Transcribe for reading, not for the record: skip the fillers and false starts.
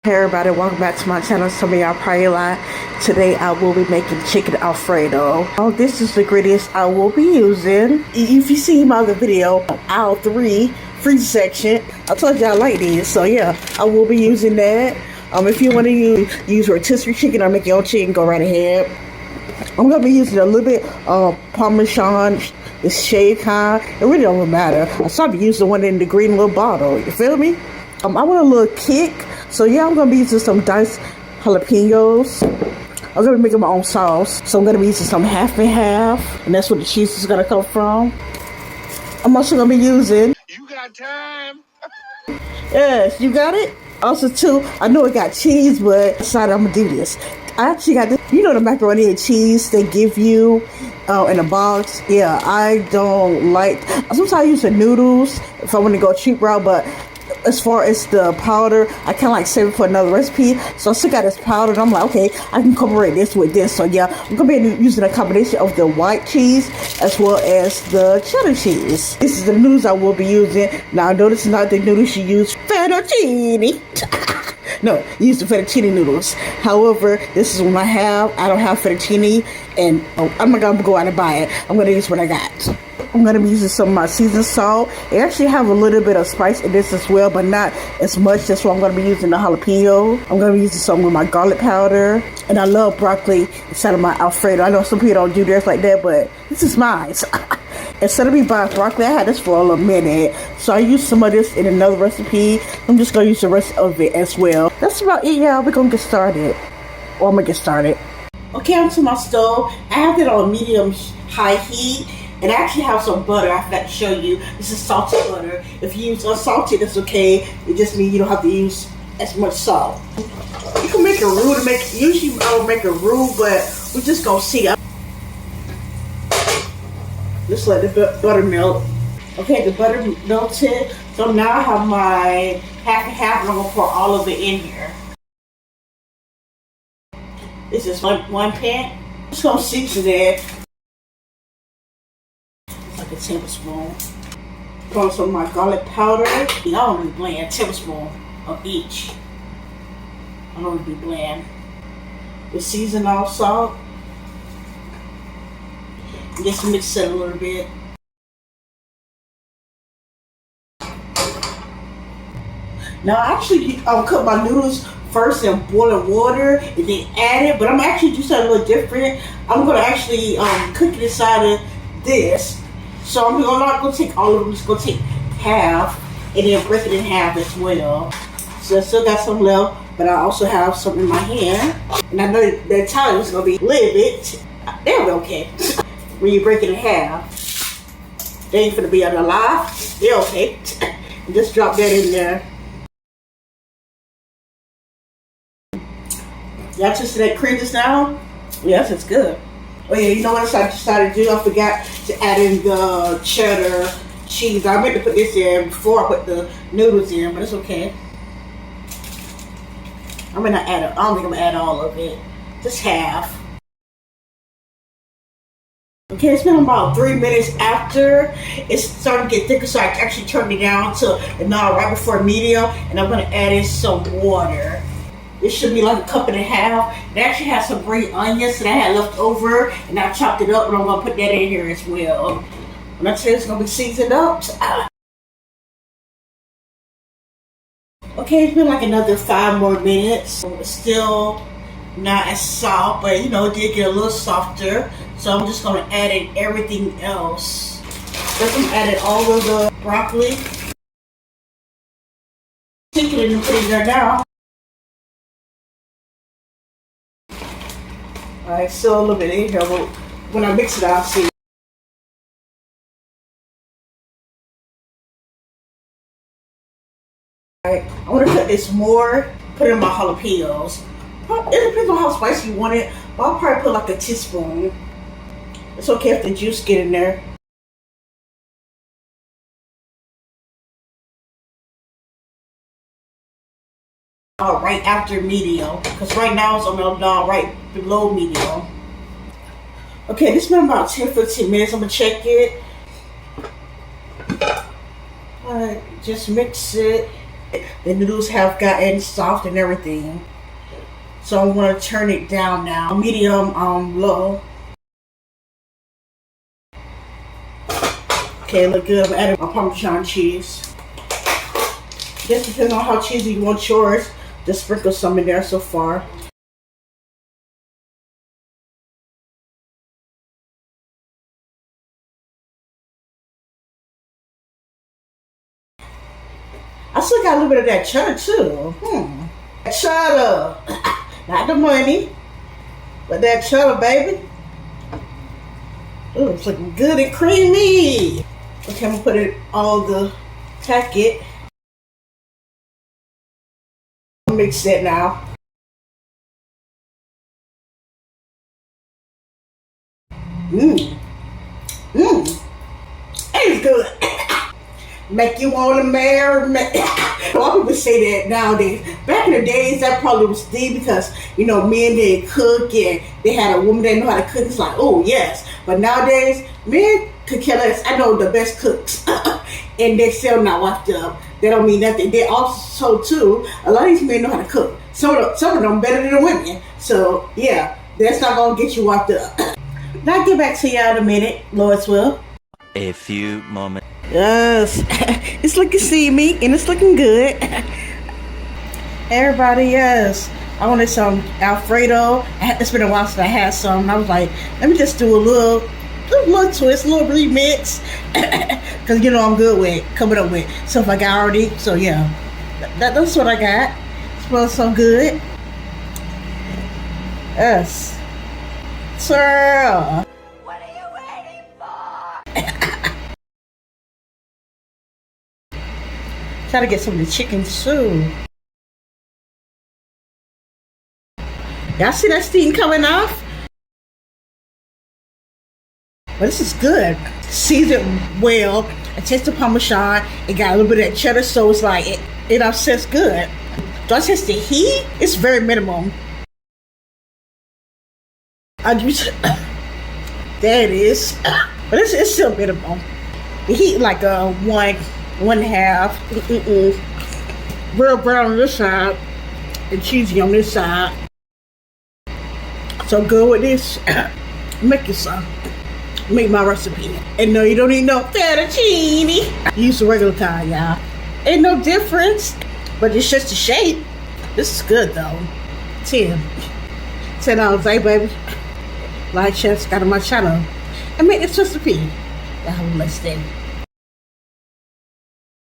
Hey everybody, welcome back to my channel. Some of y'all probably like. Today I will be making chicken Alfredo. Oh, this is the ingredients I will be using. If you see my other video, aisle 3, freezer section, I told you I like these. So yeah, I will be using that. If you want to use rotisserie chicken or make your own chicken, go right ahead. I'm going to be using a little bit of Parmesan, the shaved kind. It really don't matter. I started to use the one in the green little bottle. You feel me? I want a little kick. So yeah, I'm going to be using some diced jalapenos. I'm going to be making my own sauce. So I'm going to be using some half and half. And that's where the cheese is going to come from. I'm also going to be using... You got time? Yes, you got it? Also too, I know it got cheese, but I decided I'm going to do this. I actually got this. You know the macaroni and cheese they give you in a box? Yeah, I don't like... Sometimes I use the noodles if I want to go cheap route, but... As far as the powder, I kind of like save it for another recipe. So I still got this powder, and I'm like, okay, I can incorporate this with this. So yeah, I'm going to be using a combination of the white cheese as well as the cheddar cheese. This is the noodles I will be using. Now, no, this is not the noodles you use. Fettuccine. No, use the fettuccine noodles. However, this is what I have. I don't have fettuccine, and I'm not going to go out and buy it. I'm going to use what I got. I'm going to be using some of my seasoned salt. It actually have a little bit of spice in this as well, but not as much. That's why I'm going to be using the jalapeno. I'm going to be using some of my garlic powder. And I love broccoli instead of my Alfredo. I know some people don't do theirs like that, but this is mine. Instead of me buying broccoli, I had this for a little minute. So I used some of this in another recipe. I'm just going to use the rest of it as well. That's about it, y'all. We're going to get started. Or I'm going to get started. Okay, onto my stove. I have it on medium-high heat. And I actually have some butter I forgot to show you. This is salted butter. If you use unsalted, that's okay. It just means you don't have to use as much salt. You can make a roux to make, usually I don't make a roux, but we're just gonna see. Just let the butter melt. Okay, the butter melted. So now I have my half and half, and I'm gonna pour all of it in here. This is one pan. I'm just gonna season it. A tablespoon. Pour some of my garlic powder. Y'all don't be bland. A tablespoon of each. I don't be bland. The season off salt. Just mix it a little bit. Now I actually cook my noodles first in boiling water and then add it, but I'm actually do something a little different. I'm gonna actually cook it inside of this. So I'm not going to take all of them, I'm just going to take half and then break it in half as well. So I still got some left, but I also have some in my hand. And I know the time is going to be a little bit. They'll be okay. When you break it in half, they ain't going to be alive. They're okay. And just drop that in there. Y'all tasted that cream just now? Yes, it's good. Oh yeah, you know what else I decided to do? I forgot to add in the cheddar cheese. I meant to put this in before I put the noodles in, but it's okay. I'm gonna add it. I don't think I'm gonna add all of it. Just half. Okay, it's been about 3 minutes after it's starting to get thicker, so I actually turned it down to now right before medium, and I'm gonna add in some water. It should be like a cup and a half. It actually has some green onions that I had left over, and I chopped it up, and I'm gonna put that in here as well. When I tell you it's gonna be seasoned up. Okay, it's been like another 5 more minutes. It's still not as soft, but you know, it did get a little softer. So I'm just gonna add in everything else. First I'm adding all of the broccoli. Chicken and put it in there now. Alright, still a little bit in here, but when I mix it, I'll see. Alright, I want to cut this more, put in my jalapenos. It depends on how spicy you want it, but I'll probably put like a teaspoon. It's okay if the juice get in there. Right after medium, because right now it's on right below medium. Okay, this been about 10-15 minutes. I'm gonna check it. Alright, just mix it. The noodles have gotten soft and everything. So I'm gonna turn it down now. Medium low. Okay, look good. I'm adding my Parmesan cheese. Just depending on how cheesy you want yours, just sprinkle some in there so far. I still got a little bit of that cheddar too. Cheddar. Not the money, but that cheddar, baby. Ooh, it's looking good and creamy. Okay, I'm gonna put it all the packet. Mix that now. It's good. Make you want to marry me. A lot of people say that nowadays. Back in the days, that probably was the because, men didn't cook and they had a woman that knew how to cook. It's like, oh, yes. But nowadays, men could kill us. I know the best cooks. And they're still not washed up. They don't mean nothing. They also, too, a lot of these men know how to cook. Some of them better than the women. So, yeah, that's not going to get you washed up. Now, I'll get back to y'all in a minute, Lord's will. A few moments. Yes, it's looking steamy and it's looking good. Everybody, yes. I wanted some Alfredo. It's been a while since I had some. And I was like, let me just do a little twist, a little remix. Because, I'm good with coming up with stuff I got already. So, yeah, that's what I got. It smells so good. Yes. Sir. What are you waiting for? Try to get some of the chicken too. Y'all see that steam coming off? But this is good. Seasoned well. I tasted Parmesan. It got a little bit of that cheddar, so it's like it offsets good. Do I taste the heat? It's very minimum. There it is. But it's still minimum. The heat like a 1.5. Real brown on this side and cheesy on this side. So go with this. Make you some. Make my recipe. And no, you don't need no fettuccine. Use the regular kind, y'all. Ain't no difference. But it's just the shape. This is good though. 10 $10, hey baby. Like, share, subscribe to my channel. And make this recipe. Y'all have a blessed day.